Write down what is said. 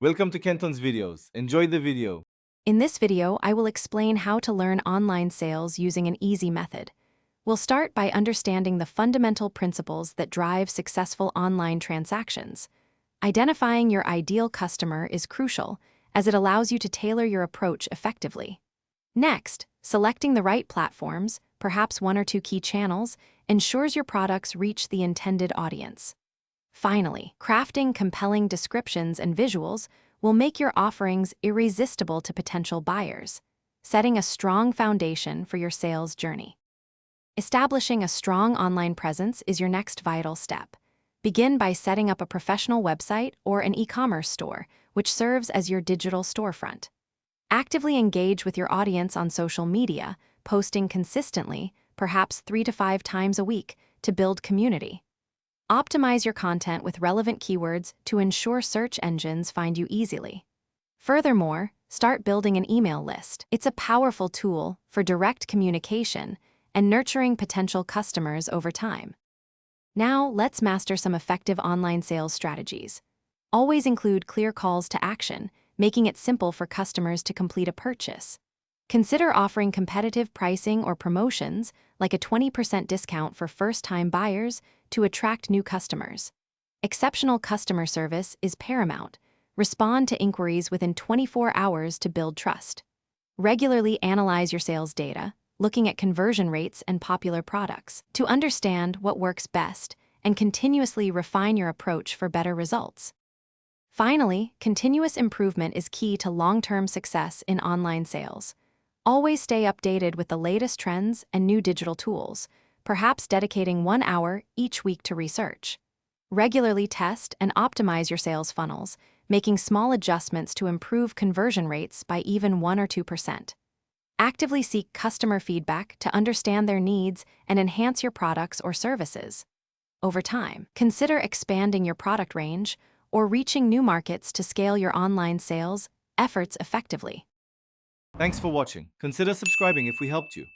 Welcome to Kenton's videos. Enjoy the video. In this video, I will explain how to learn online sales using an easy method. We'll start by understanding the fundamental principles that drive successful online transactions. Identifying your ideal customer is crucial, as it allows you to tailor your approach effectively. Next, selecting the right platforms, perhaps one or two key channels, ensures your products reach the intended audience. Finally, crafting compelling descriptions and visuals will make your offerings irresistible to potential buyers, setting a strong foundation for your sales journey. Establishing a strong online presence is your next vital step. Begin by setting up a professional website or an e-commerce store, which serves as your digital storefront. Actively engage with your audience on social media, posting consistently, perhaps 3 to 5 times a week, to build community. Optimize your content with relevant keywords to ensure search engines find you easily. Furthermore, start building an email list. It's a powerful tool for direct communication and nurturing potential customers over time. Now, let's master some effective online sales strategies. Always include clear calls to action, making it simple for customers to complete a purchase. Consider offering competitive pricing or promotions, like a 20% discount for first-time buyers, to attract new customers. Exceptional customer service is paramount. Respond to inquiries within 24 hours to build trust. Regularly analyze your sales data, looking at conversion rates and popular products, to understand what works best and continuously refine your approach for better results. Finally, continuous improvement is key to long-term success in online sales. Always stay updated with the latest trends and new digital tools, perhaps dedicating 1 hour each week to research. Regularly test and optimize your sales funnels, making small adjustments to improve conversion rates by even 1 or 2%. Actively seek customer feedback to understand their needs and enhance your products or services. Over time, consider expanding your product range or reaching new markets to scale your online sales efforts effectively. Thanks for watching. Consider subscribing if we helped you.